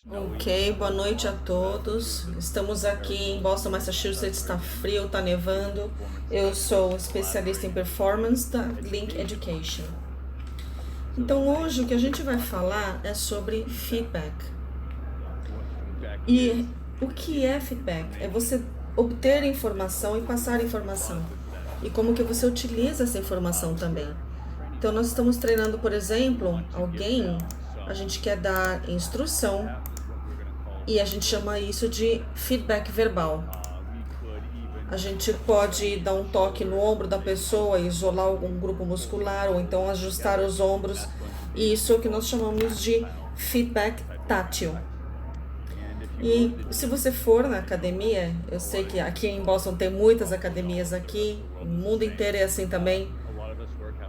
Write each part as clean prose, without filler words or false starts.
Ok, boa noite a todos. Estamos aqui em Boston, Massachusetts. Está frio, está nevando. Eu sou especialista em performance da Link Education. Então, hoje o que a gente vai falar é sobre feedback. E o que é feedback? É você obter informação e passar informação. E como que você utiliza essa informação também. Então, nós estamos treinando, por exemplo, alguém, a gente quer dar instrução e a gente chama isso de feedback verbal. A gente pode dar um toque no ombro da pessoa, isolar algum grupo muscular, ou então ajustar os ombros. E isso é o que nós chamamos de feedback tátil. E se você for na academia, eu sei que aqui em Boston tem muitas academias aqui, o mundo inteiro é assim também.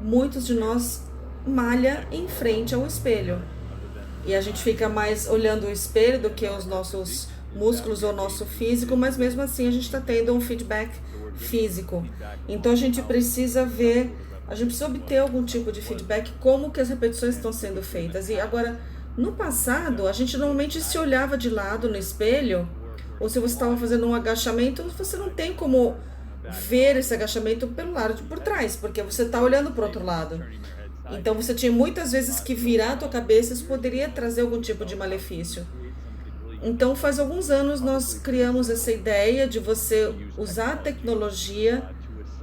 Muitos de nós malha em frente ao espelho. E a gente fica mais olhando o espelho do que os nossos músculos ou nosso físico, mas mesmo assim a gente está tendo um feedback físico. Então a gente precisa ver, a gente precisa obter algum tipo de feedback, como que as repetições estão sendo feitas. E agora, no passado, a gente normalmente se olhava de lado no espelho, ou se você estava fazendo um agachamento, você não tem como ver esse agachamento pelo lado de por trás, porque você está olhando para o outro lado. Então você tinha muitas vezes que virar a tua cabeça, isso poderia trazer algum tipo de malefício. Então faz alguns anos nós criamos essa ideia de você usar a tecnologia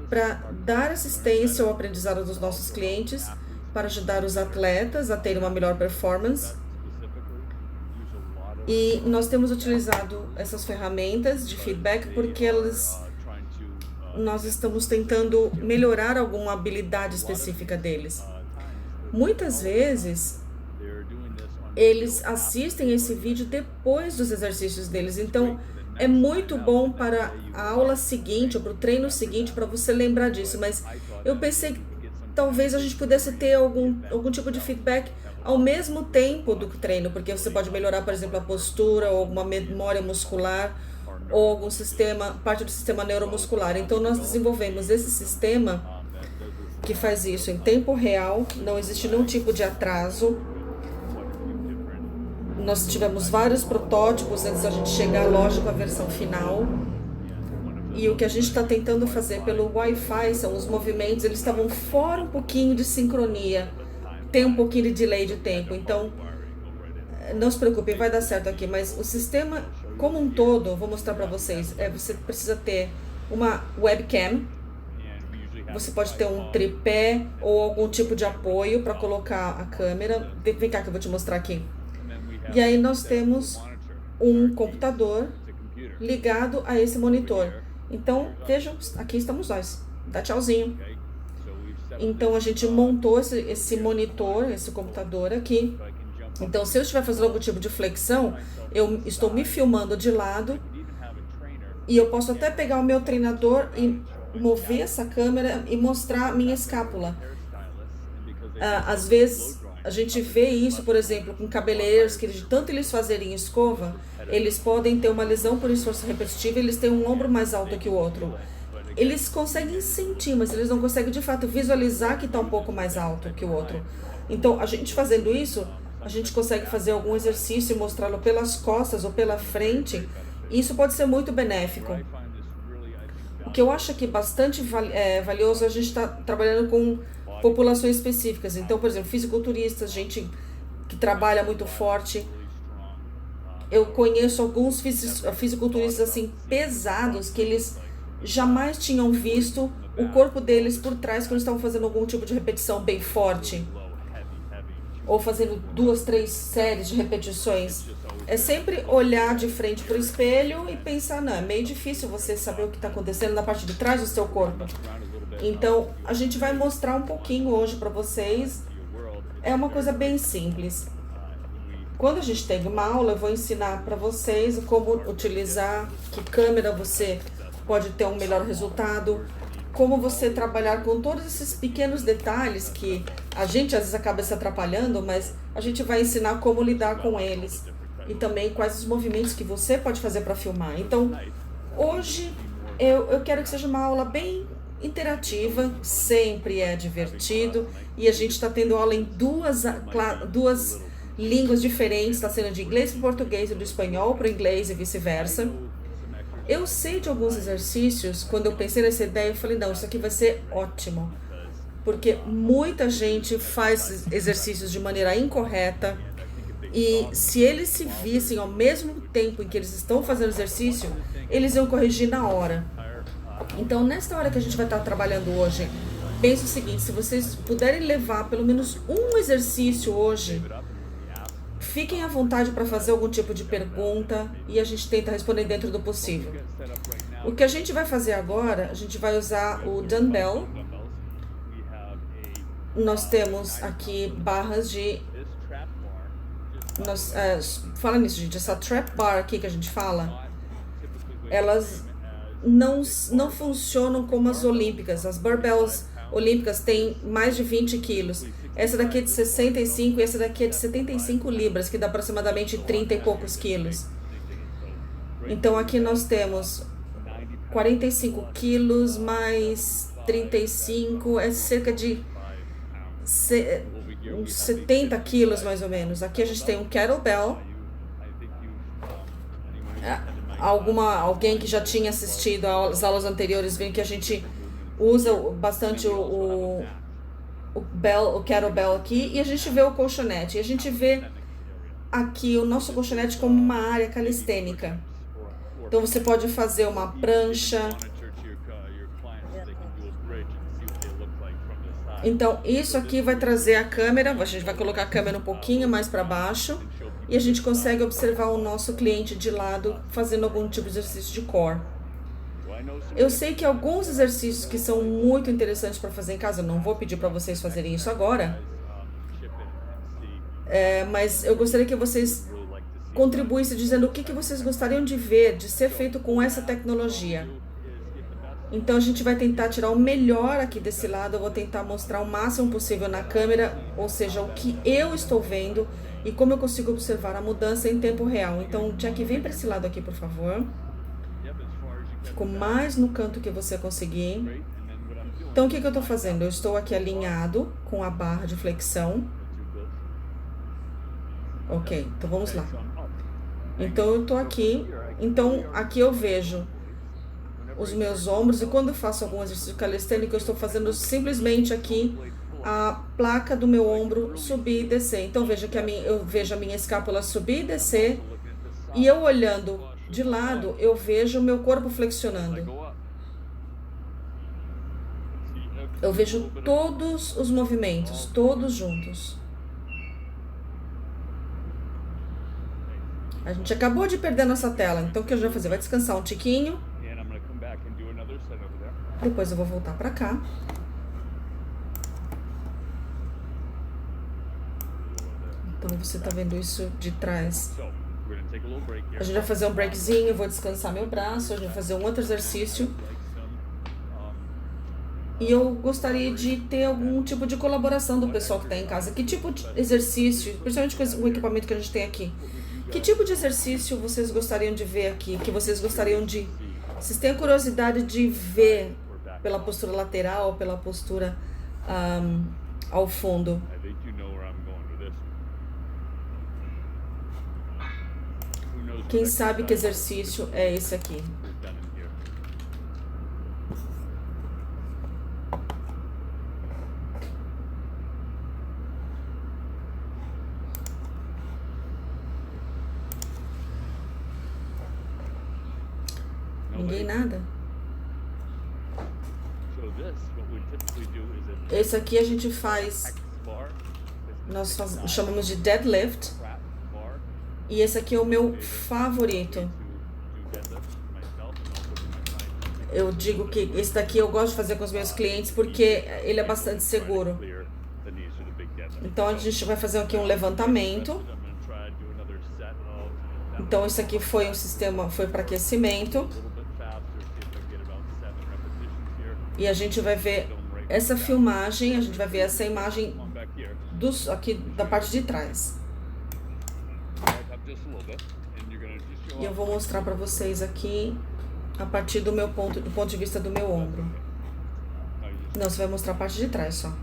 para dar assistência ao aprendizado dos nossos clientes, para ajudar os atletas a terem uma melhor performance. E nós temos utilizado essas ferramentas de feedback porque nós estamos tentando melhorar alguma habilidade específica deles. Muitas vezes, eles assistem esse vídeo depois dos exercícios deles. Então, é muito bom para a aula seguinte ou para o treino seguinte para você lembrar disso. Mas eu pensei que talvez a gente pudesse ter algum tipo de feedback ao mesmo tempo do treino, porque você pode melhorar, por exemplo, a postura ou alguma memória muscular ou algum parte do sistema neuromuscular. Então, nós desenvolvemos esse sistema que faz isso em tempo real, não existe nenhum tipo de atraso. Nós tivemos vários protótipos antes da gente chegar, lógico, à versão final. E o que a gente está tentando fazer pelo Wi-Fi são os movimentos, eles estavam fora um pouquinho de sincronia, tem um pouquinho de delay de tempo. Então, não se preocupem, vai dar certo aqui, mas o sistema como um todo, eu vou mostrar para vocês, você precisa ter uma webcam. Você pode ter um tripé ou algum tipo de apoio para colocar a câmera. Vem cá que eu vou te mostrar aqui. E aí nós temos um computador ligado a esse monitor. Então, vejam, aqui estamos nós. Dá tchauzinho. Então, a gente montou esse monitor, esse computador aqui. Então, se eu estiver fazendo algum tipo de flexão, eu estou me filmando de lado e eu posso até pegar o meu treinador e mover essa câmera e mostrar a minha escápula. Às vezes a gente vê isso, por exemplo, com cabeleireiros que de tanto eles fazerem escova, eles podem ter uma lesão por esforço repetitivo, eles têm um ombro mais alto que o outro. Eles conseguem sentir, mas eles não conseguem de fato visualizar que está um pouco mais alto que o outro. Então, a gente fazendo isso, a gente consegue fazer algum exercício e mostrá-lo pelas costas ou pela frente, e isso pode ser muito benéfico. O que eu acho aqui bastante valioso, a gente está trabalhando com populações específicas. Então, por exemplo, fisiculturistas, gente que trabalha muito forte. Eu conheço alguns fisiculturistas assim pesados que eles jamais tinham visto o corpo deles por trás quando estavam fazendo algum tipo de repetição bem forte. Ou fazendo 2, 3 séries de repetições. É sempre olhar de frente para o espelho e pensar, não, é meio difícil você saber o que está acontecendo na parte de trás do seu corpo. Então, a gente vai mostrar um pouquinho hoje para vocês. É uma coisa bem simples. Quando a gente tem uma aula, eu vou ensinar para vocês como utilizar, que câmera você pode ter um melhor resultado, como você trabalhar com todos esses pequenos detalhes que a gente às vezes acaba se atrapalhando, mas a gente vai ensinar como lidar com eles e também quais os movimentos que você pode fazer para filmar. Então, hoje eu quero que seja uma aula bem interativa, sempre é divertido, e a gente está tendo aula em duas línguas diferentes, está sendo de inglês para português e do espanhol para o inglês e vice-versa. Eu sei de alguns exercícios, quando eu pensei nessa ideia, eu falei, não, isso aqui vai ser ótimo. Porque muita gente faz exercícios de maneira incorreta e se eles se vissem ao mesmo tempo em que eles estão fazendo exercício, eles iam corrigir na hora. Então, nesta hora que a gente vai estar trabalhando hoje, pense o seguinte, se vocês puderem levar pelo menos um exercício hoje, fiquem à vontade para fazer algum tipo de pergunta e a gente tenta responder dentro do possível. O que a gente vai fazer agora, a gente vai usar o dumbbell. Nós temos aqui barras de... fala nisso, gente. Essa trap bar aqui que a gente fala, elas não funcionam como as olímpicas. As barbells olímpicas têm mais de 20 quilos. Essa daqui é de 65 e essa daqui é de 75 libras, que dá aproximadamente 30 e poucos quilos. Então aqui nós temos 45 quilos mais 35, é cerca de uns 70 quilos mais ou menos. Aqui a gente tem um kettlebell. Alguém que já tinha assistido às aulas anteriores vê que a gente usa bastante o kettlebell aqui, e a gente vê o colchonete, e a gente vê aqui o nosso colchonete como uma área calistênica. Então você pode fazer uma prancha. Então isso aqui vai trazer a câmera, a gente vai colocar a câmera um pouquinho mais para baixo e a gente consegue observar o nosso cliente de lado fazendo algum tipo de exercício de core. Eu sei que alguns exercícios que são muito interessantes para fazer em casa, eu não vou pedir para vocês fazerem isso agora, mas eu gostaria que vocês contribuíssem dizendo o que vocês gostariam de ver, de ser feito com essa tecnologia. Então a gente vai tentar tirar o melhor aqui desse lado, eu vou tentar mostrar o máximo possível na câmera, ou seja, o que eu estou vendo e como eu consigo observar a mudança em tempo real. Então, Jack, vem para esse lado aqui, por favor. Ficou mais no canto que você conseguir. Então, o que eu estou fazendo? Eu estou aqui alinhado com a barra de flexão. Ok, então vamos lá. Então, eu estou aqui. Então, aqui eu vejo os meus ombros, e quando eu faço algum exercício calistênico, eu estou fazendo simplesmente aqui a placa do meu ombro subir e descer. Então, veja que eu vejo a minha escápula subir e descer, e eu olhando de lado, eu vejo o meu corpo flexionando. Eu vejo todos os movimentos, todos juntos. A gente acabou de perder a nossa tela, então o que eu já vou fazer? Vai descansar um tiquinho. Depois eu vou voltar para cá. Então você tá vendo isso de trás. A gente vai fazer um breakzinho, eu vou descansar meu braço, a gente vai fazer um outro exercício. E eu gostaria de ter algum tipo de colaboração do pessoal que está em casa. Que tipo de exercício, principalmente com o equipamento que a gente tem aqui, que tipo de exercício vocês gostariam de ver aqui? Que vocês gostariam de... Vocês têm a curiosidade de ver pela postura lateral, pela postura ao fundo? Quem sabe que exercício é esse aqui? Ninguém nada? Esse aqui a gente faz, nós chamamos de deadlift. E esse aqui é o meu favorito. Eu digo que esse daqui eu gosto de fazer com os meus clientes porque ele é bastante seguro. Então a gente vai fazer aqui um levantamento. Então isso aqui foi um sistema, foi para aquecimento. E a gente vai ver essa filmagem, a gente vai ver essa imagem aqui da parte de trás. E eu vou mostrar para vocês aqui a partir do ponto de vista do meu ombro. Não, você vai mostrar a parte de trás só.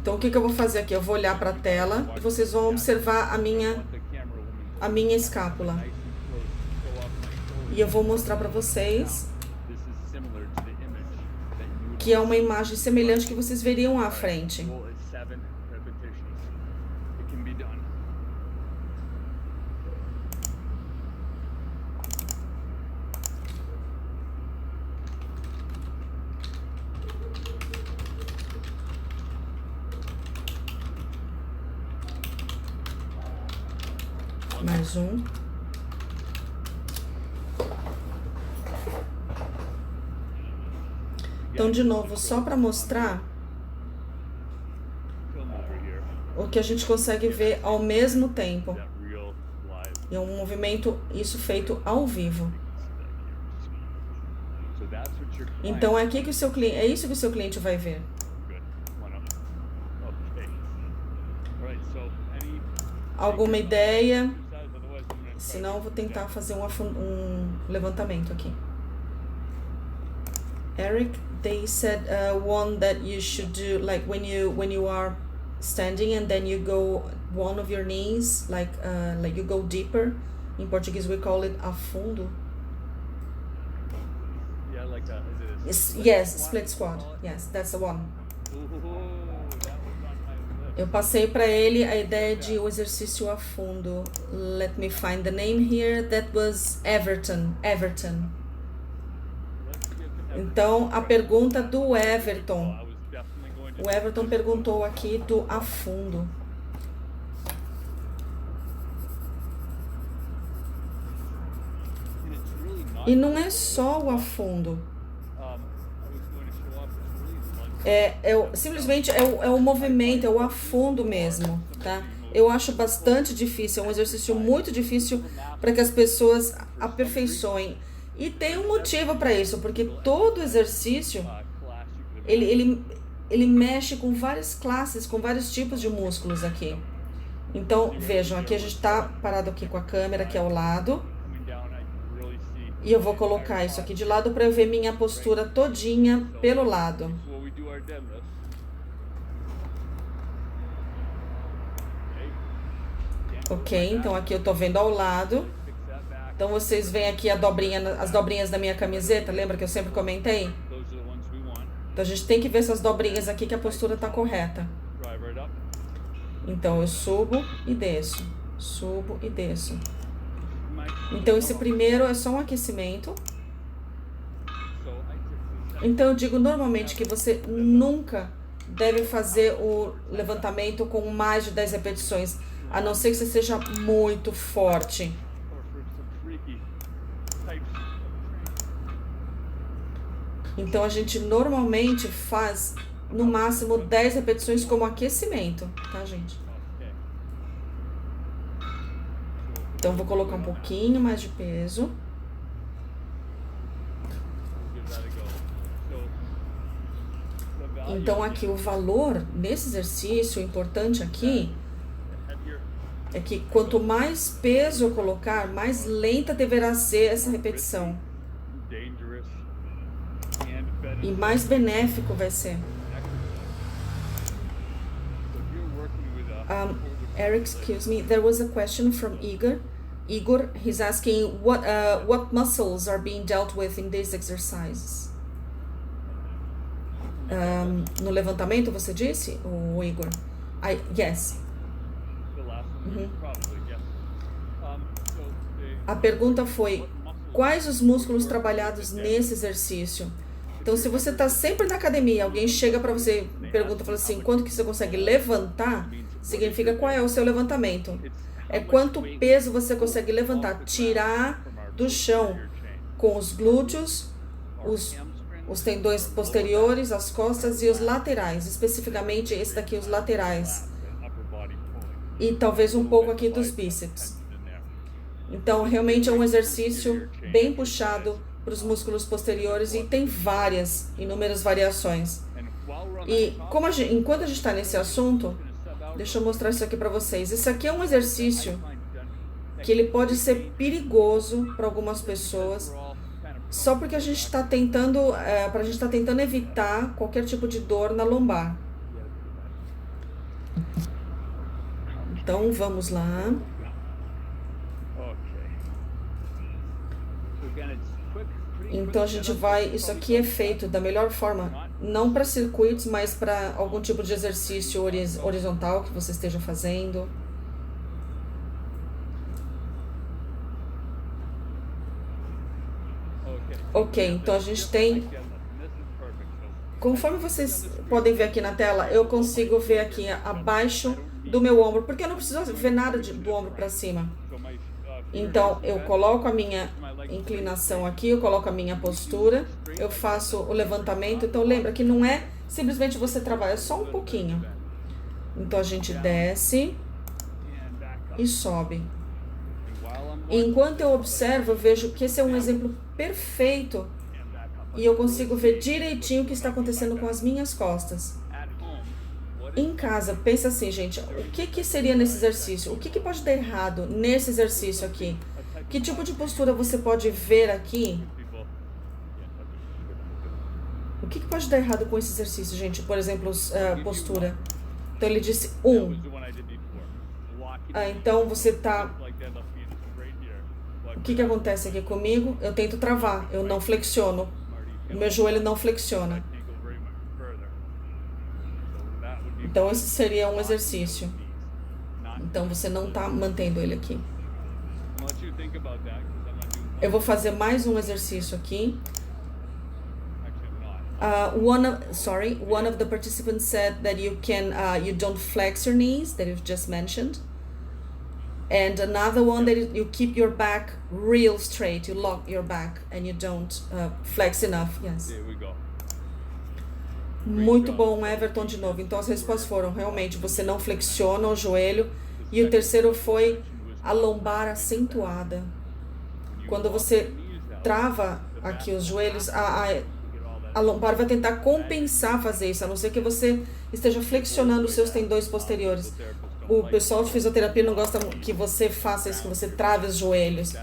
Então, o que eu vou fazer aqui? Eu vou olhar para a tela e vocês vão observar a minha escápula. E eu vou mostrar para vocês que é uma imagem semelhante que vocês veriam à frente. Mais um. Então, de novo, só para mostrar o que a gente consegue ver ao mesmo tempo. É um movimento, isso feito ao vivo. Então, é aqui que o seu cliente, é isso que o seu cliente vai ver. Alguma ideia? Senão, eu vou tentar fazer um levantamento aqui. Eric, they said one that you should do like when you are standing and then you go one of your knees like you go deeper. In Portuguese we call it a fundo. Yeah, like that. Is it a Yes, split squat. Yes, that's the one. Eu passei para ele a ideia de o exercício a fundo. Let me find the name here. That was Everton. Então, a pergunta do Everton. O Everton perguntou aqui do a fundo. E não é só o a fundo. Simplesmente é o movimento, é o afundo mesmo, tá? Eu acho bastante difícil, é um exercício muito difícil para que as pessoas aperfeiçoem. E tem um motivo para isso, porque todo exercício, ele mexe com várias classes, com vários tipos de músculos aqui. Então, vejam, aqui a gente está parado aqui com a câmera aqui ao lado. E eu vou colocar isso aqui de lado para eu ver minha postura todinha pelo lado. Ok, então aqui eu tô vendo ao lado. Então vocês veem aqui as dobrinhas da minha camiseta, lembra que eu sempre comentei? Então a gente tem que ver essas dobrinhas aqui que a postura tá correta. Então eu subo e desço, subo e desço. Então esse primeiro é só um aquecimento. Então eu digo normalmente que você nunca deve fazer o levantamento com mais de 10 repetições, a não ser que você seja muito forte. Então a gente normalmente faz no máximo 10 repetições como aquecimento, tá, gente? Então vou colocar um pouquinho mais de peso. Então aqui o valor nesse exercício, o importante aqui é que quanto mais peso eu colocar, mais lenta deverá ser essa repetição. E mais benéfico vai ser. Eric, excuse me, there was a question from Igor. Igor, he's asking what muscles are being dealt with in these exercises. No levantamento, você disse, o Igor? Yes. A pergunta foi, quais os músculos trabalhados nesse exercício? Então, se você está sempre na academia, alguém chega para você e pergunta, fala assim, quanto que você consegue levantar? Significa qual é o seu levantamento. É quanto peso você consegue levantar, tirar do chão com os glúteos, os tendões posteriores, as costas e os laterais, especificamente esse daqui, os laterais. E talvez um pouco aqui dos bíceps. Então, realmente é um exercício bem puxado para os músculos posteriores e tem inúmeras variações. E enquanto a gente está nesse assunto, deixa eu mostrar isso aqui para vocês. Esse aqui é um exercício que ele pode ser perigoso para algumas pessoas, só porque a gente está tentando evitar qualquer tipo de dor na lombar. Então, vamos lá. Então, a gente vai... Isso aqui é feito da melhor forma, não para circuitos, mas para algum tipo de exercício horizontal que você esteja fazendo. Ok, então a gente tem... Conforme vocês podem ver aqui na tela, eu consigo ver aqui abaixo do meu ombro, porque eu não preciso ver nada do ombro para cima. Então, eu coloco a minha inclinação aqui, eu coloco a minha postura, eu faço o levantamento. Então, lembra que não é simplesmente você travar, é só um pouquinho. Então, a gente desce e sobe. Enquanto eu observo, eu vejo que esse é um exemplo perfeito e eu consigo ver direitinho o que está acontecendo com as minhas costas. Em casa, pensa assim, gente, o que seria nesse exercício? O que pode dar errado nesse exercício aqui? Que tipo de postura você pode ver aqui? O que pode dar errado com esse exercício, gente? Por exemplo, postura. Então, ele disse 1. Então, você tá... O que acontece aqui comigo? Eu tento travar, eu não flexiono. O meu joelho não flexiona. Então, esse seria um exercício. Então, você não está mantendo ele aqui. Eu vou fazer mais um exercício aqui. One of the participants said that you don't flex your knees, that you've just mentioned. And another one that you keep your back real straight, you lock your back and you don't flex enough. Yes. There we go. Muito bom, Everton, de novo. Então, as respostas foram, realmente, você não flexiona o joelho. E o terceiro foi a lombar acentuada. Quando você trava aqui os joelhos, a lombar vai tentar compensar fazer isso, a não ser que você esteja flexionando os seus tendões posteriores. O pessoal de fisioterapia não gosta que você faça isso, que você trave os joelhos.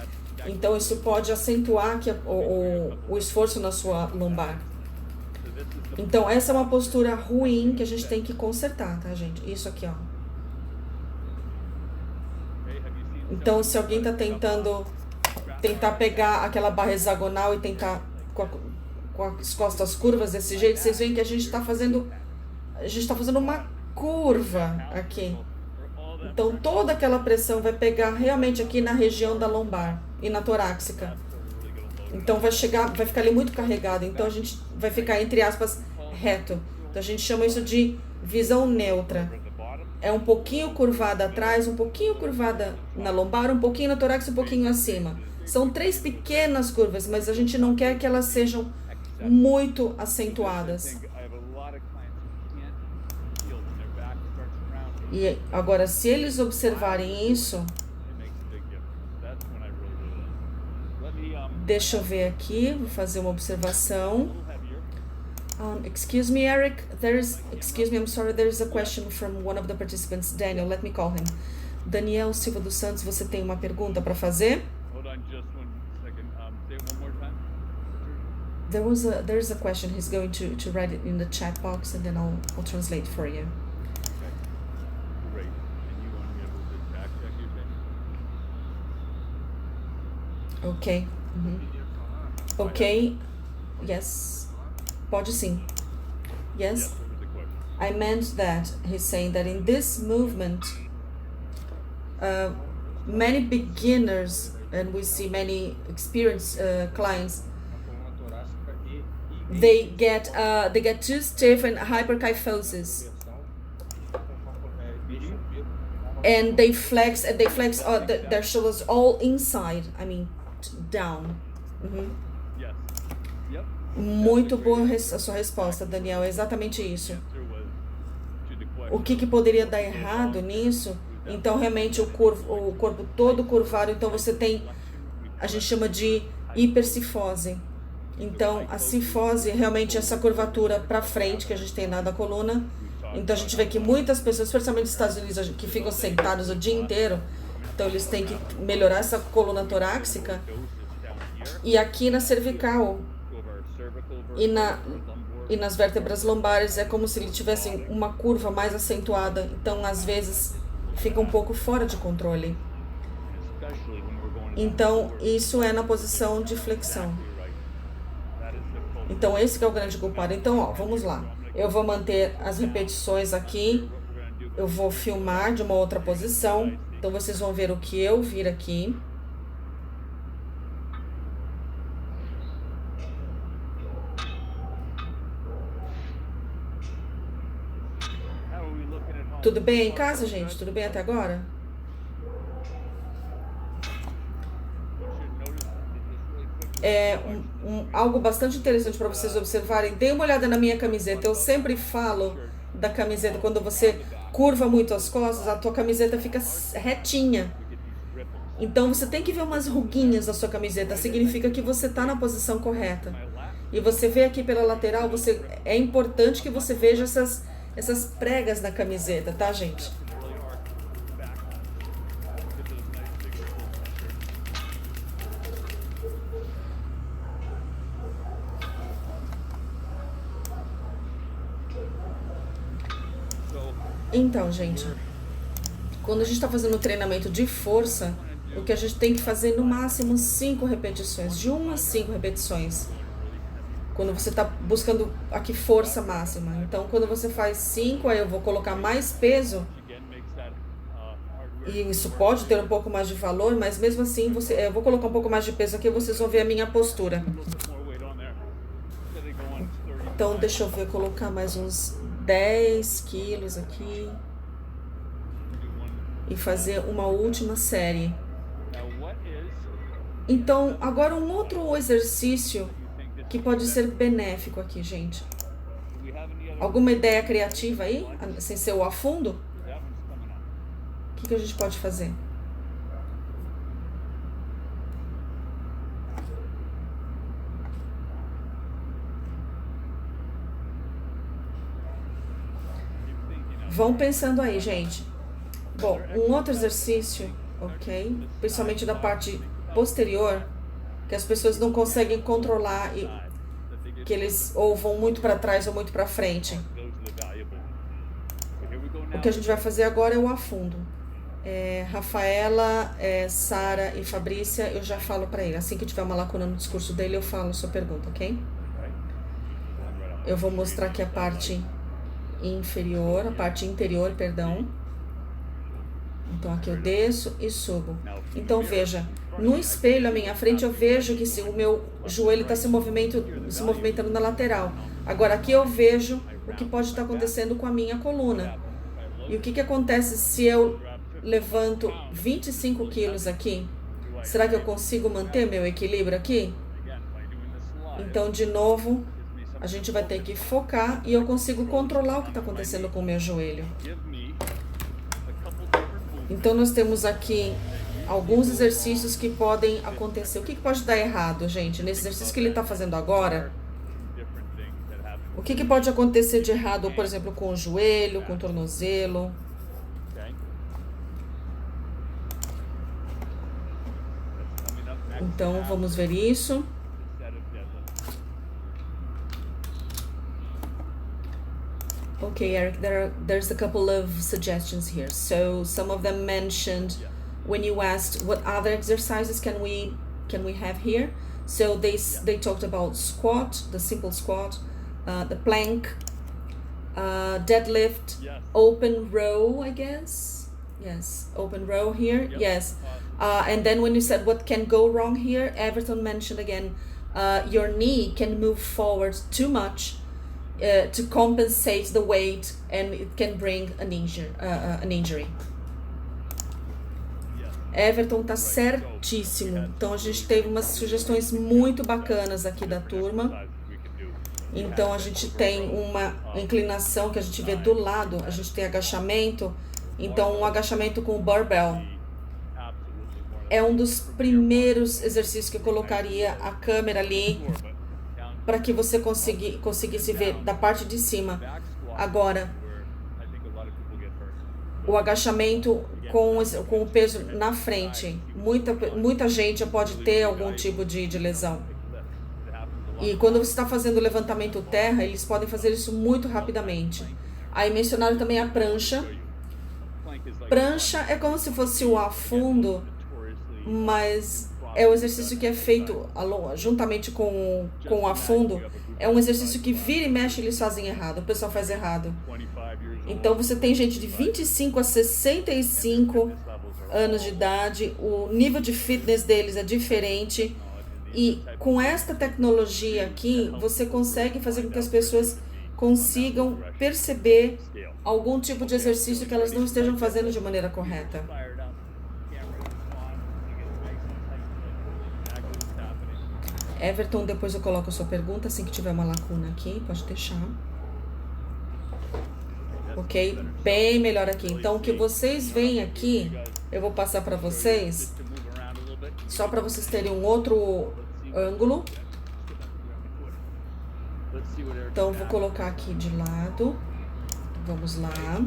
Então, isso pode acentuar o esforço na sua lombar. Então, essa é uma postura ruim que a gente tem que consertar, tá, gente? Isso aqui, ó. Então, se alguém tá tentar pegar aquela barra hexagonal e tentar com as costas curvas desse jeito, vocês veem que a gente tá fazendo uma curva aqui. Então, toda aquela pressão vai pegar realmente aqui na região da lombar e na torácica. Então, vai ficar ali muito carregado. Então, a gente vai ficar, entre aspas, reto. Então, a gente chama isso de visão neutra. É um pouquinho curvada atrás, um pouquinho curvada na lombar, um pouquinho na torácica, um pouquinho acima. São 3 pequenas curvas, mas a gente não quer que elas sejam muito acentuadas. E agora, se eles observarem isso, deixa eu ver aqui, vou fazer uma observação. Excuse me, Eric. I'm sorry, there is a question from one of the participants. Daniel, let me call him. Daniel Silva dos Santos, você tem uma pergunta para fazer? Hold on just one second. Say it one more time. There is a question. He's going to write it in the chat box, and then I'll translate for you. Great. And you want to be able to back check your thing? Ok. Ok. Yes. Pode sim. Yes. I meant that he's saying that in this movement, many beginners, and we see many experienced clients, they get too stiff and hyperkyphosis, and they flex their shoulders all inside. I mean, down. Yes. Yep. Muito boa a sua resposta, Daniel. É exatamente isso. O que poderia dar errado nisso? Então, realmente, o corpo todo curvado. Então, você tem, a gente chama de hipercifose. Então, a cifose, realmente, essa curvatura para frente que a gente tem na da coluna. Então, a gente vê que muitas pessoas, especialmente nos Estados Unidos, que ficam sentados o dia inteiro. Então, eles têm que melhorar essa coluna torácica. E aqui na cervical e nas vértebras lombares é como se eles tivessem uma curva mais acentuada. Então, às vezes, fica um pouco fora de controle. especially when we're going Então, isso é na posição de flexão. right. That is the focus. Então, esse que é o grande culpado. Então, ó, vamos lá. Eu vou manter as repetições aqui. What we're gonna do, Eu vou filmar de uma outra posição. Então, vocês vão ver o que eu vir aqui. how are we looking at home? Tudo bem em casa, gente? Tudo bem até agora? What you should notice is just really quick. É algo bastante interessante para vocês observarem. Dê uma olhada na minha camiseta. Eu sempre falo da camiseta. Quando você curva muito as costas, a tua camiseta fica retinha. We get these ripples. Então você tem que ver umas ruguinhas na sua camiseta. Significa que você está na posição correta. My lap, E você vê aqui pela lateral, é importante que você veja essas pregas na camiseta, tá, gente? it's really hard back. Get those nice big ripples on your So, Então, gente, quando a gente está fazendo treinamento de força, o que a gente tem que fazer no máximo 5 repetições, de 1 a 5 repetições. Quando você está buscando aqui força máxima. Então, quando você faz 5, aí eu vou colocar mais peso. again, makes that hardware E isso pode ter um pouco mais de valor, mas mesmo assim, eu vou colocar um pouco mais de peso aqui, vocês vão ver a minha postura. a little bit more weight on there. Instead of going 30. Então, deixa eu ver, colocar mais uns 10 quilos aqui Do one. e fazer uma última série. Now, what is Então, agora um outro exercício you think this que pode ser benéfico aqui, gente. do we have any other Alguma ideia criativa aí, sem ser o afundo? that one's coming up. O que a gente pode fazer? Keep thinking of Vão pensando aí, gente. Bom, um outro exercício, ok? Principalmente da parte posterior, que as pessoas não conseguem controlar e that they get que eles ou vão muito para trás ou muito para frente. those are the valuable. But here we go now. O que a gente vai fazer agora é o afundo. Rafaela, Sara e Fabrícia, eu já falo para ele. Assim que tiver uma lacuna no discurso dele, eu falo a sua pergunta, ok? Right? One right off. Eu vou mostrar aqui a parte inferior, a parte interior, perdão. Então aqui eu desço e subo. Então veja, no espelho à minha frente eu vejo que o meu joelho está se movimentando na lateral. Agora aqui eu vejo o que pode estar acontecendo com a minha coluna. E o que acontece se eu levanto 25 quilos aqui? Será que eu consigo manter meu equilíbrio aqui? Again, by doing this slide, Então, de novo, a gente vai ter que focar e eu consigo controlar o que está acontecendo com o meu joelho. give me a couple different movements. Então, nós temos aqui alguns exercícios que podem acontecer. O que pode dar errado, gente? Nesse exercício que ele está fazendo agora, Different things that happen. o que pode acontecer de errado, por exemplo, com o joelho, com o tornozelo? Okay. That's coming up next. Então, vamos ver isso. Set of deadlifts. Okay, Eric, there's a couple of suggestions here. So some of them mentioned when you asked what other exercises can we have here. So they talked about squat, the simple squat, the plank, deadlift, Yes. open row, I guess. Yes, open row here. Yep. Yes. And then when you said what can go wrong here, Everton mentioned again, your knee can move forward too much to compensate the weight, and it can bring an injury. Yes. Everton tá certíssimo. Então a gente teve umas sugestões muito bacanas aqui da turma. Exercises we could do. Então a gente tem uma inclinação que a gente vê do lado, a gente tem agachamento. Então um agachamento com o barbell Absolutely more é um dos primeiros exercícios que eu colocaria a câmera ali than but down para que você conseguisse ver da parte de cima. back squat Agora, where I think a lot of people get hurt. o agachamento com o peso na frente. Muita gente pode ter algum tipo de lesão. It happens a lot. E quando você está fazendo o levantamento terra, eles podem fazer isso muito rapidamente. Aí mencionaram também a prancha. Plank Prancha é como se fosse o afundo, mas é o exercício que é feito juntamente com o afundo. É um exercício que vira e mexe eles fazem errado, o pessoal faz errado. Então você tem gente de 25 a 65 anos de idade, o nível de fitness deles é diferente. E com esta tecnologia aqui, você consegue fazer com que as pessoas consigam perceber algum tipo de exercício que elas não estejam fazendo de maneira correta. Everton, depois eu coloco a sua pergunta, assim que tiver uma lacuna aqui, pode deixar. Ok? Bem melhor aqui. Então, o que vocês veem aqui, eu vou passar para vocês, só para vocês terem um outro ângulo. Então, vou colocar aqui de lado. Vamos lá.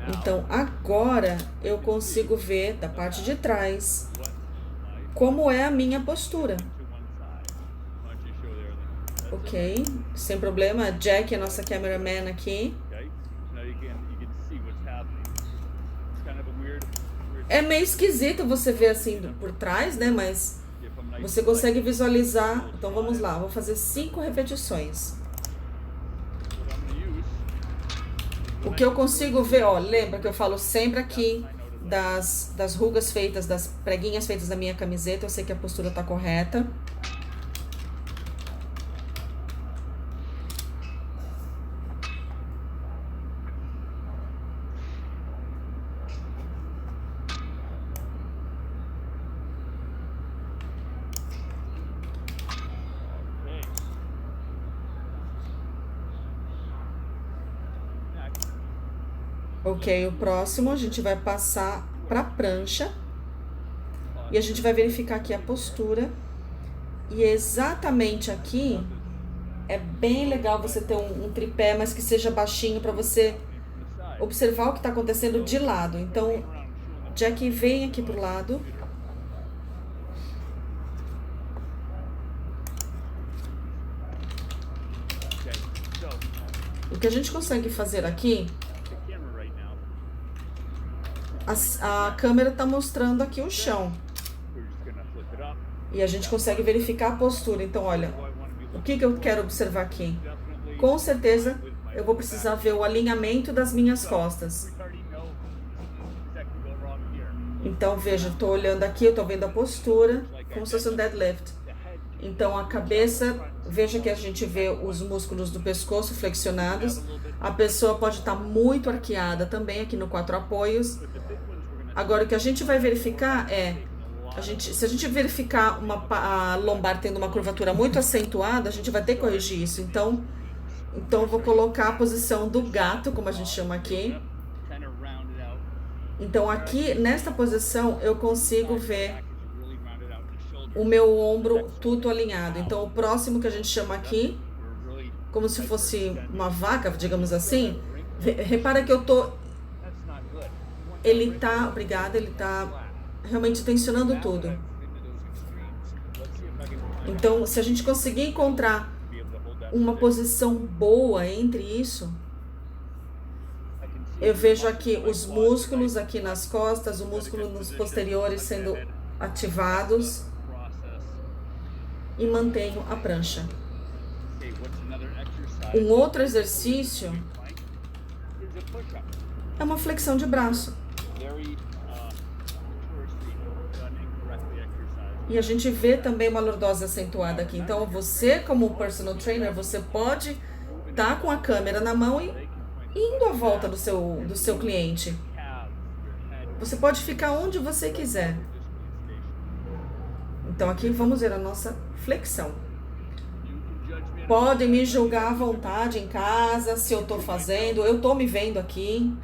Então, agora eu consigo ver da parte de trás como é a minha postura. Ok, sem problema. Jack é a nossa cameraman aqui. É meio esquisito você ver assim por trás, né? Mas você consegue visualizar. Então vamos lá, vou fazer 5 repetições. O que eu consigo ver, ó, lembra que eu falo sempre aqui das rugas feitas, das preguinhas feitas na minha camiseta. Eu sei que a postura tá correta. Ok, o próximo a gente vai passar para a prancha e a gente vai verificar aqui a postura. E exatamente aqui é bem legal você ter um tripé, mas que seja baixinho para você observar o que está acontecendo de lado. Então, Jack vem aqui pro lado. O que a gente consegue fazer aqui, a câmera está mostrando aqui o chão. E a gente consegue verificar a postura. Então, olha, o que eu quero observar aqui? Com certeza, eu vou precisar ver o alinhamento das minhas costas. Então, veja, estou olhando aqui, eu estou vendo a postura, como se fosse um deadlift. Então, a cabeça, veja que a gente vê os músculos do pescoço flexionados. A pessoa pode estar muito arqueada também aqui no 4 apoios. Agora, o que a gente vai verificar é, se a gente verificar a lombar tendo uma curvatura muito acentuada, a gente vai ter que corrigir isso. Então eu vou colocar a posição do gato, como a gente chama aqui. Então, aqui, nesta posição, eu consigo ver o meu ombro tudo alinhado. Então, o próximo que a gente chama aqui, como se fosse uma vaca, digamos assim, repara que eu tô... Ele tá, obrigada, ele tá realmente tensionando tudo. Então, se a gente conseguir encontrar uma posição boa entre isso, eu vejo aqui os músculos aqui nas costas, o músculo nos posteriores sendo ativados e mantenho a prancha. Um outro exercício é uma flexão de braço. E a gente vê também uma lordose acentuada aqui. Então, você como personal trainer, você pode estar com a câmera na mão e indo à volta do seu cliente. Você pode ficar onde você quiser. Então, aqui vamos ver a nossa flexão. Podem me julgar à vontade em casa, se eu tô fazendo. Eu tô me vendo aqui.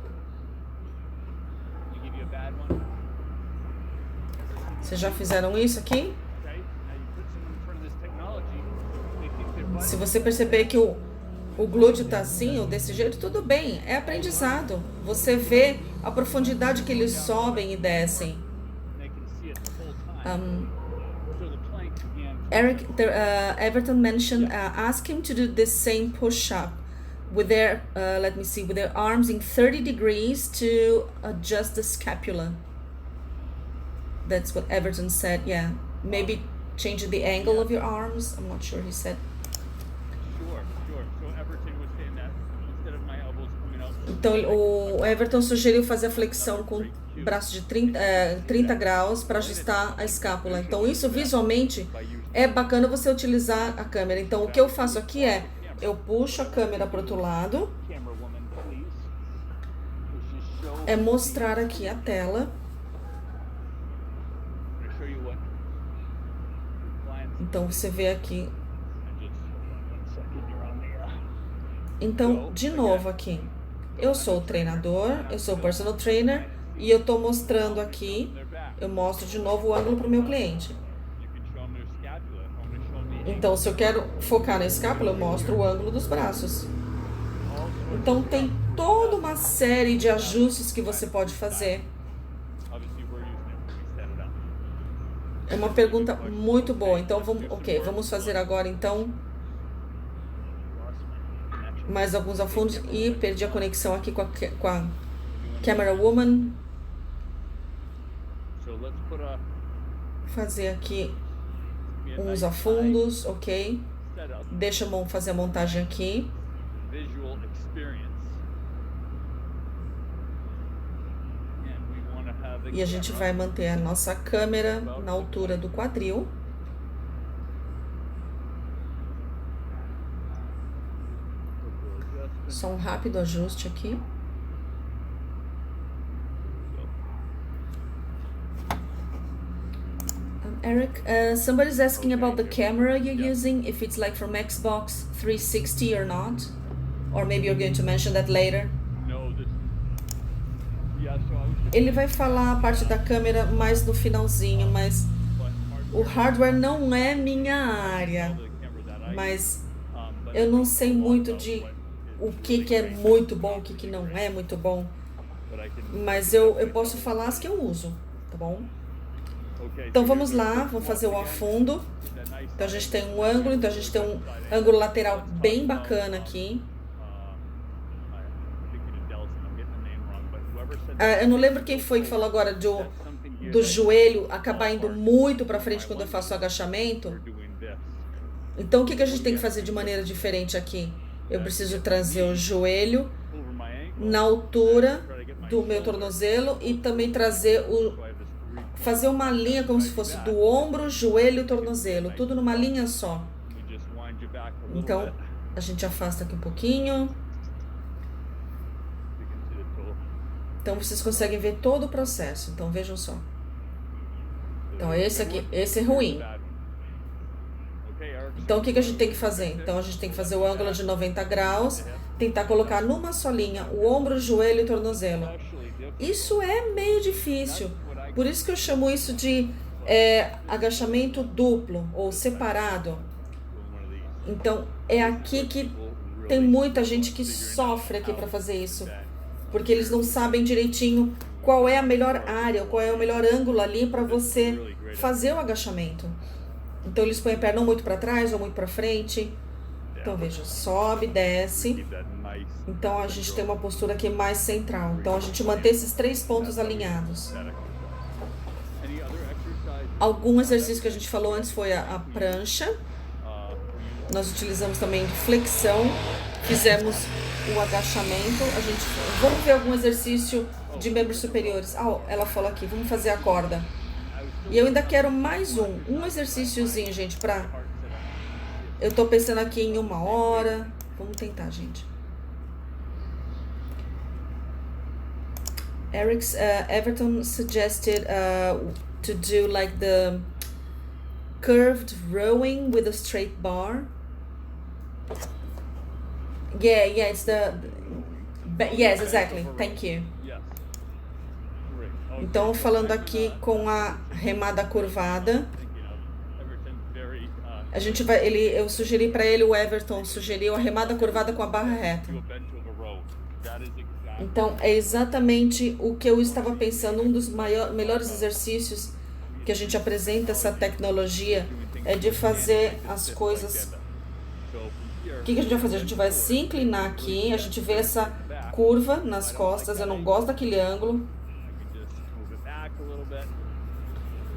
Vocês já fizeram isso aqui? Se você perceber que o glúteo tá assim ou desse jeito, tudo bem, é aprendizado. Você vê a profundidade que eles sobem e descem. Everton mentioned, ask him to do the same push-up. with their, let me see, with their arms in 30 degrees to adjust the scapula. That's what Everton said, yeah. Maybe changing the angle of your arms. I'm not sure he said. Sure. So Everton was saying that instead of my elbows coming out. Então o Everton sugeriu fazer a flexão com o braço de 30 graus para ajustar a escápula. Então isso visualmente é bacana você utilizar a câmera. Então o que eu faço aqui é, eu puxo a câmera para o outro lado, é mostrar aqui a tela. Então você vê aqui. Então, de novo aqui, eu sou o treinador, eu sou o personal trainer e eu estou mostrando aqui, eu mostro de novo o ângulo para o meu cliente. Então, se eu quero focar na escápula, eu mostro o ângulo dos braços. Então, tem toda uma série de ajustes que você pode fazer. É uma pergunta muito boa. Então, vamos fazer agora, então, mais alguns afundos. E perdi a conexão aqui com a Camera Woman. Fazer aqui uns afundos, ok? Deixa eu fazer a montagem aqui. E a gente vai manter a nossa câmera na altura do quadril. Só um rápido ajuste aqui. Eric, somebody's asking about the camera you're using, if it's like from Xbox 360 or not. Or maybe you're going to mention that later. Ele vai falar a parte da câmera mais no finalzinho, mas o hardware não é minha área. Mas eu não sei muito de o que é muito bom, o que não é muito bom. Mas eu posso falar as que eu uso, tá bom? Então vamos lá, vamos fazer o afundo. Então a gente tem um ângulo, então a gente tem um ângulo lateral bem bacana aqui. Eu não lembro quem foi que falou agora do joelho acabar indo muito para frente quando eu faço o agachamento. Então o que a gente tem que fazer de maneira diferente aqui? Eu preciso trazer o joelho na altura do meu tornozelo e também fazer uma linha como se fosse do ombro, joelho e tornozelo, tudo numa linha só. Então a gente afasta aqui um pouquinho. Então vocês conseguem ver todo o processo. Então vejam só. Então esse aqui, esse é ruim. Então o que a gente tem que fazer? Então a gente tem que fazer o ângulo de 90 graus, tentar colocar numa só linha o ombro, joelho e tornozelo. Isso é meio difícil. Por isso que eu chamo isso de agachamento duplo ou separado. Então é aqui que tem muita gente que sofre aqui para fazer isso. Porque eles não sabem direitinho qual é a melhor área, qual é o melhor ângulo ali para você fazer o agachamento. Então eles põem a perna muito para trás ou muito para frente. Então veja, sobe, desce. Então a gente tem uma postura aqui mais central. Então a gente mantém esses 3 pontos alinhados. Algum exercício que a gente falou antes foi a prancha. Nós utilizamos também flexão. Fizemos o agachamento. Vamos ver algum exercício de membros superiores. Ela falou aqui, vamos fazer a corda. E eu ainda quero mais um exercíciozinho, gente, eu tô pensando aqui em 1 hora. Vamos tentar, gente. Everton suggested to do like the curved rowing with a straight bar. Yeah, it's yes, exactly. Thank you. Então, falando aqui com a remada curvada, eu sugeri para ele, o Everton sugeriu a remada curvada com a barra reta. Então, é exatamente o que eu estava pensando. Um dos melhores exercícios que a gente apresenta essa tecnologia é de fazer as coisas que a gente vai fazer? A gente vai se inclinar aqui, a gente vê essa curva nas costas, eu não gosto daquele ângulo. I can just move it back a little bit.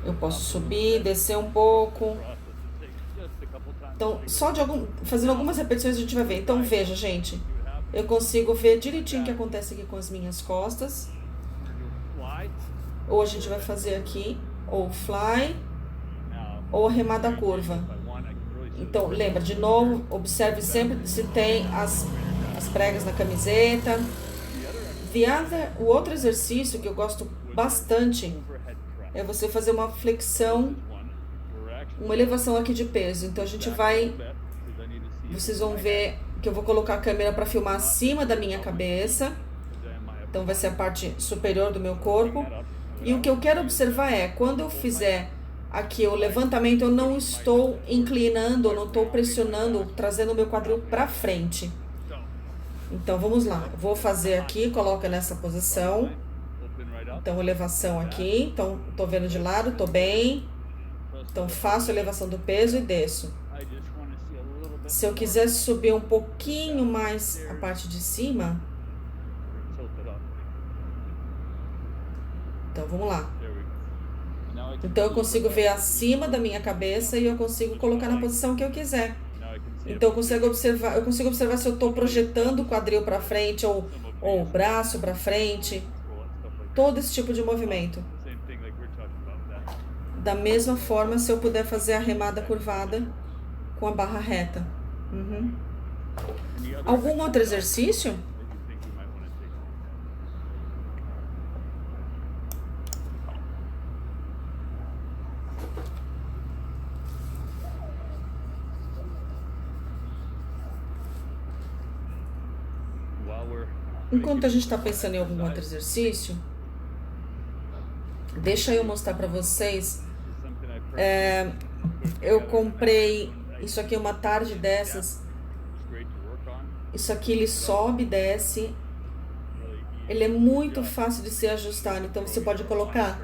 Eu posso subir, descer um pouco. Process it takes just a couple times. Então, só fazendo algumas repetições a gente vai ver. Então, veja, gente, eu consigo ver direitinho o que acontece aqui com as minhas costas. Fly. Ou a gente vai fazer aqui, ou fly, Now, ou remada curva. if I want, I can really see Então, lembra, de novo, observe sempre se tem as pregas na camiseta. O outro exercício que eu gosto bastante overhead press. é você fazer uma flexão, One, we're actually uma elevação aqui de peso. Então, a gente vai, bet, because I need to see vocês vão ver que eu vou colocar a câmera para filmar acima da minha cabeça. then my Então, vai ser a parte superior do meu corpo. E o que eu quero observar é, quando eu fizer aqui o levantamento, eu não estou inclinando, eu não estou pressionando, trazendo o meu quadril para frente. Então, vamos lá. Vou fazer aqui, coloca nessa posição. open right up. Então, elevação aqui. Então, tô vendo de lado, tô bem. Então, faço a elevação do peso e desço. I just want to see a little bit Se eu quiser subir um pouquinho mais a parte de cima, tilt it up. então vamos lá. There we go. Now I can Então, eu see consigo the ver back. acima da minha cabeça e eu consigo colocar na posição que eu quiser. Now I can see Então, eu consigo observar se eu estou projetando o quadril para frente ou o braço para frente. control and stuff like Todo esse tipo de movimento. that. Same thing like we're talking about that. Da mesma forma, se eu puder fazer a remada curvada com a barra reta. Uhum. Any other Algum outro exercício? that you think we might want to take? While we're Enquanto a gente está pensando em algum outro exercício, deixa eu mostrar para vocês. something I personally Eu comprei isso aqui uma tarde dessas. it's great to work on. Isso aqui ele sobe, desce. Really easy. Ele é muito fácil de ser ajustado. Então você pode colocar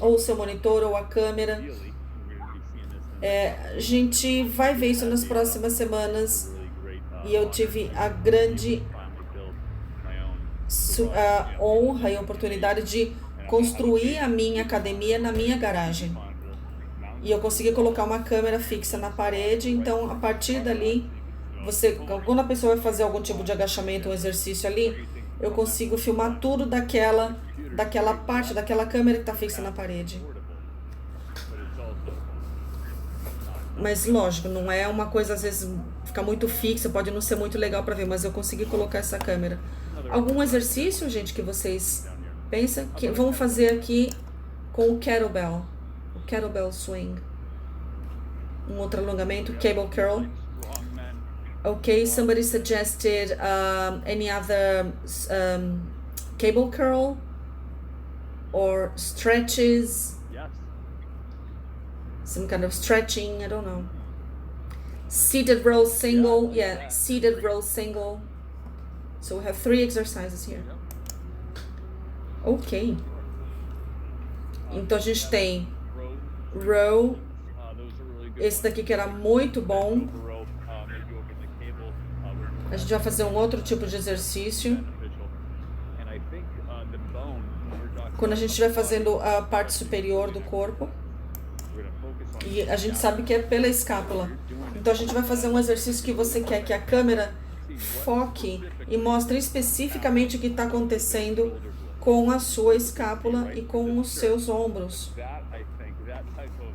ou o seu monitor ou a câmera. Really, we're going to be seeing this in A gente vai ver isso nas próximas semanas. really great E eu tive a grande finally build my own a honra e oportunidade de construir a minha academia na minha garagem. monitor. Mount E eu consegui colocar uma câmera fixa na parede, então a partir dali, quando a pessoa vai fazer algum tipo de agachamento, um exercício ali, eu consigo filmar tudo daquela parte, daquela câmera que está fixa na parede. portable, but it's also Mas lógico, não é uma coisa às vezes ficar muito fixa, pode não ser muito legal para ver, mas eu consegui colocar essa câmera. Algum exercício, gente, que vocês pensam que vamos fazer aqui com o kettlebell swing. Um outro alongamento, cable curl. strong men. Okay, somebody suggested any other cable curl or stretches, Yes. some kind of stretching, I don't know. Seated row single, yeah, seated row single. So we have 3 exercises here. Ok. Então a gente tem Row. row, Those are really good. esse daqui que era muito bom. Over rope, maybe over the cable, A gente vai fazer um outro tipo de exercício. beneficial. And I think the bone, when we're talking Quando a gente estiver fazendo a parte superior do corpo. we're going to focus on E a gente sabe que é pela escápula. Então a gente vai fazer um exercício que você quer que a câmera foque e mostre especificamente o que está acontecendo com a sua escápula e com os seus ombros. that, I think, that type of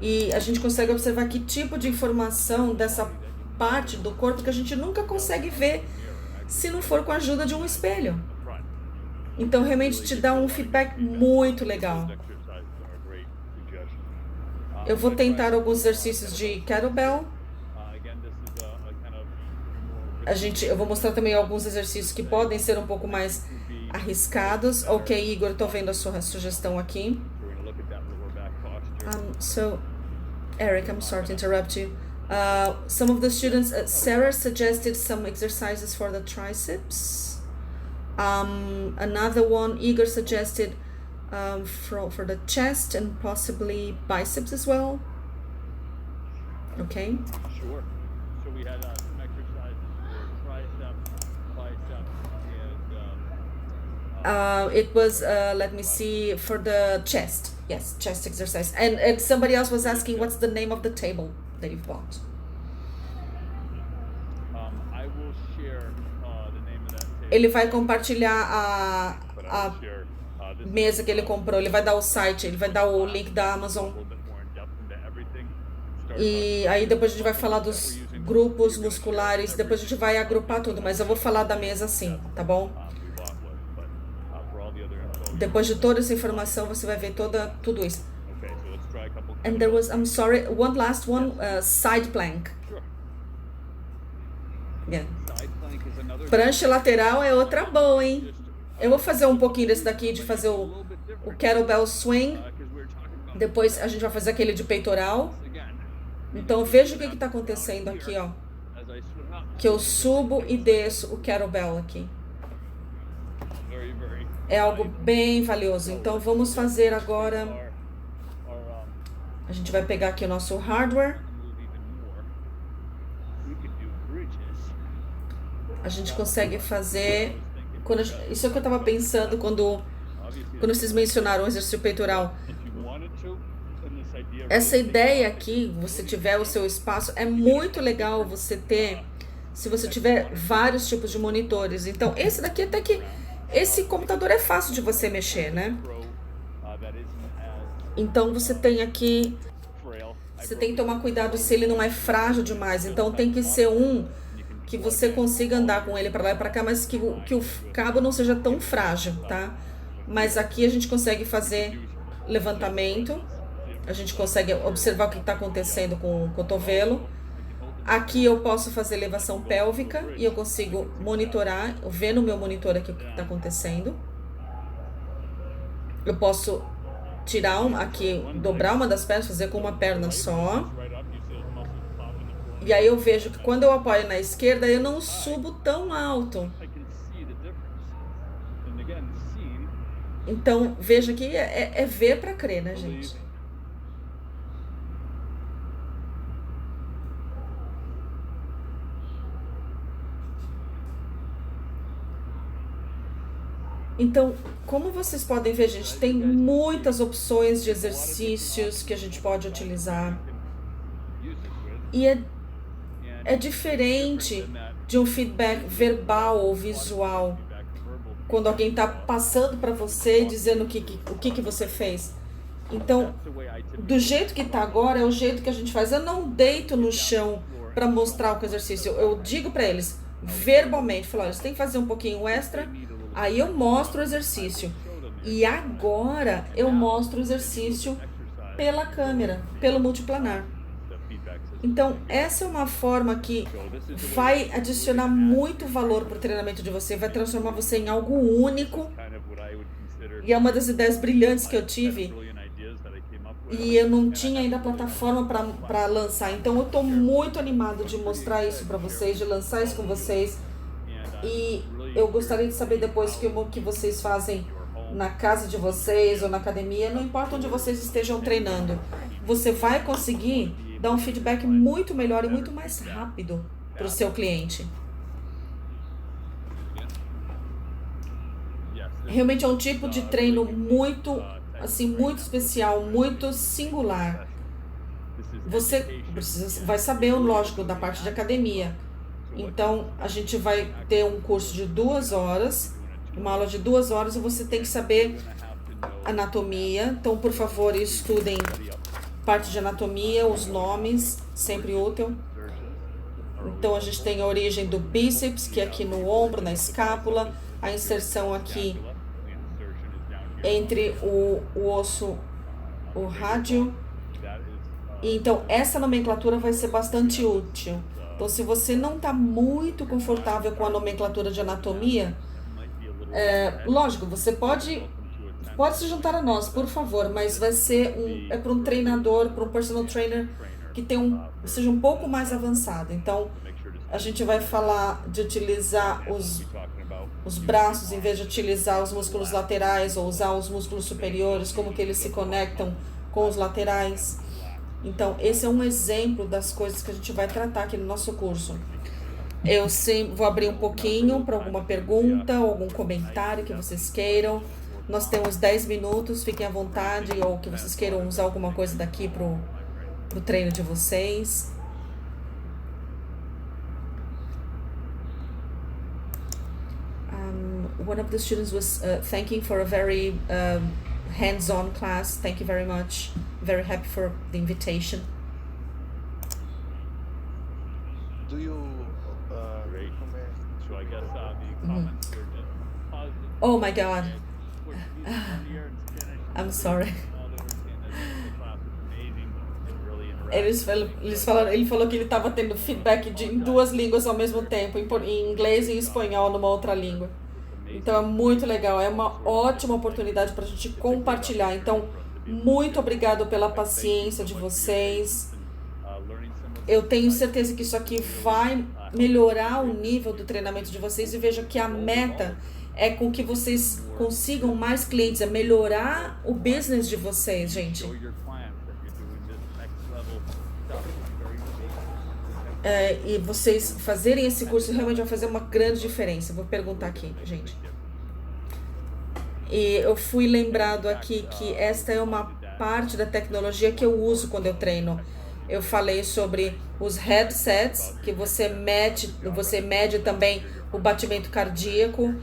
E a gente consegue observar que tipo de informação dessa parte do corpo que a gente nunca consegue ver se não for com a ajuda de um espelho. front. Então realmente te dá um feedback muito legal. Exercises are a great suggestion. Eu vou tentar alguns exercícios de kettlebell. Again, this is a kind of more Eu vou mostrar também alguns exercícios que podem ser um pouco mais arriscados. Ok, Igor, tô vendo a sua sugestão aqui. we're going to look at that lower back posture. So, Eric, I'm sorry to interrupt you. Some of the students, Sarah suggested some exercises for the triceps. Another one, Igor suggested for the chest and possibly biceps as well. Okay. Sure. So we had some exercises It was, let me see, for the chest. Yes, chest exercise. And somebody else was asking what's the name of the table that you've bought. I will share the name of that table. Ele vai compartilhar But I a will share this is mesa que ele comprou. Ele vai dar o site, ele vai dar o link da a Amazon. little bit more in depth into everything. Start E aí depois a gente vai falar dos grupos musculares, depois a gente vai agrupar tudo, mas eu vou falar da mesa assim, tá bom? we bought with, but for all the other info. Depois de toda essa informação, você vai ver tudo isso. Okay, so let's try a couple. And there was, I'm sorry, one last one, side plank. Sure. Yeah. Side plank is another. Prancha lateral é outra boa, hein? Eu vou fazer um pouquinho desse daqui, de fazer o kettlebell swing. Because we were talking about Depois a gente vai fazer aquele de peitoral. again. Então veja o que está acontecendo aqui, ó. As I swim up, Que eu subo e desço o kettlebell aqui. very, very. É algo bem valioso. Então vamos fazer agora. Our A gente vai pegar aqui o nosso hardware. move even more. We could do bridges. A gente consegue fazer. Isso é o que eu estava pensando quando vocês mencionaram o exercício peitoral. If you wanted to, and this idea of Essa ideia aqui, você tiver o seu espaço, é muito legal você ter, se você tiver vários tipos de monitores. Então, esse daqui até que, esse computador é fácil de você mexer, né? pro that isn't as Então, você tem aqui, frail. você tem que tomar cuidado se ele não é frágil demais. Então, tem que ser um que você consiga andar com ele para lá e para cá, mas que o cabo não seja tão frágil, tá? Mas aqui a gente consegue fazer levantamento, a gente consegue observar o que está acontecendo com o cotovelo. Aqui eu posso fazer elevação pélvica e eu consigo monitorar, ver no meu monitor aqui o que está acontecendo. Eu posso tirar aqui, dobrar uma das pernas, fazer com uma perna só. Right up, you see those muscles pop in the core. E aí eu vejo que quando eu apoio na esquerda, eu não subo tão alto. I can see the difference. And again, seeing, Então, veja que é ver para crer, né, gente? believe. Então, como vocês podem ver, gente, tem muitas opções de exercícios que a gente pode utilizar. Use this with. E é diferente de um feedback verbal ou visual. Back verbal. Quando alguém está passando para você, dizendo o que você fez. Então, That's the way I typically do jeito que está agora, é o jeito que a gente faz. Eu não deito no chão para mostrar o exercício. Eu digo para eles, verbalmente, falo, olha, você tem que fazer um pouquinho extra, aí eu mostro o exercício. E agora eu mostro o exercício pela câmera, pelo multiplanar. the feedback system. Então, essa é uma forma que So this is the way vai adicionar muito valor para o treinamento de você, vai transformar você em algo único. kind of what I would consider E é uma das ideias brilhantes que eu tive. brilliant ideas that I came up with. E eu não tinha ainda a plataforma para lançar. Então, eu estou muito animado de mostrar isso para vocês, de lançar isso com vocês. E eu gostaria de saber depois que vocês fazem na casa de vocês ou na academia, não importa onde vocês estejam treinando, você vai conseguir dar um feedback muito melhor e muito mais rápido para o seu cliente. Yes, Realmente é um tipo de treino muito, assim, muito especial, muito singular. this is Você vai saber, lógico, da parte de academia. Então, a gente vai ter um curso de 2 horas, uma aula de 2 horas, e você tem que saber anatomia. Então, por favor, estudem parte de anatomia, os nomes, sempre útil. Então, a gente tem a origem do bíceps, que é aqui no ombro, na escápula, a inserção aqui the insertion is down here. entre o osso, o rádio. That is E então, essa nomenclatura vai ser bastante útil. Então, se você não está muito confortável com a nomenclatura de anatomia, might be a little lógico, você pode se juntar a nós, por favor, mas vai ser para um treinador, para um personal trainer que seja um pouco mais avançado. Então, make sure to a gente vai falar de utilizar talking about os braços em vez de utilizar os músculos laterais ou usar os músculos superiores, como que eles se conectam com os laterais. Então, esse é um exemplo das coisas que a gente vai tratar aqui no nosso curso. Eu sim, vou abrir um pouquinho para alguma pergunta ou algum comentário que vocês queiram. Nós temos 10 minutos, fiquem à vontade, ou que vocês queiram usar alguma coisa daqui pro treino de vocês. One of the students was thanking for a very hands-on class. Thank you very much. Very happy for the invitation. Do you Great. recommend So I guess the Mm-hmm. comments are just positive. Oh my God. Towards the earlier and finished. I'm sorry. All they were saying that the class was amazing and really Ele falou que ele estava tendo feedback em duas línguas ao mesmo tempo, em inglês e em espanhol, numa outra língua. Então é muito legal, é uma ótima oportunidade para a gente compartilhar. Então, muito obrigado pela paciência de vocês. Eu tenho certeza que isso aqui vai melhorar o nível do treinamento de vocês e veja que a meta é com que vocês consigam mais clientes, é melhorar o business de vocês, gente. Show your clients that you're doing this next level stuff. Very basic. E vocês fazerem esse curso realmente vai fazer uma grande diferença. Vou perguntar aqui, gente. E eu fui lembrado aqui que esta é uma parte da tecnologia que eu uso quando eu treino. Eu falei sobre os headsets, que você mede também o batimento cardíaco.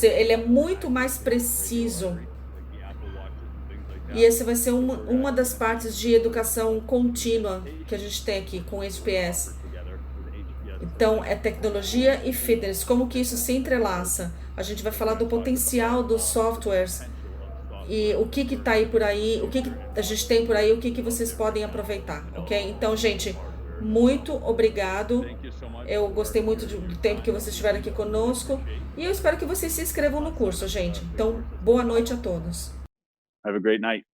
Ele é muito mais preciso. Like the Apple Watches and things like that. E esse vai ser uma das partes de educação contínua que a gente tem aqui com o HPS. Together with HPS. Então, é tecnologia e fitness, como que isso se entrelaça. A gente vai falar do potencial dos softwares e o que está aí por aí, o que a gente tem por aí, o que vocês podem aproveitar, ok? Então, gente, muito obrigado. Thank you so much. Eu gostei muito do tempo que vocês estiveram aqui conosco e eu espero que vocês se inscrevam no curso, gente. Então, boa noite a todos. Have a great night.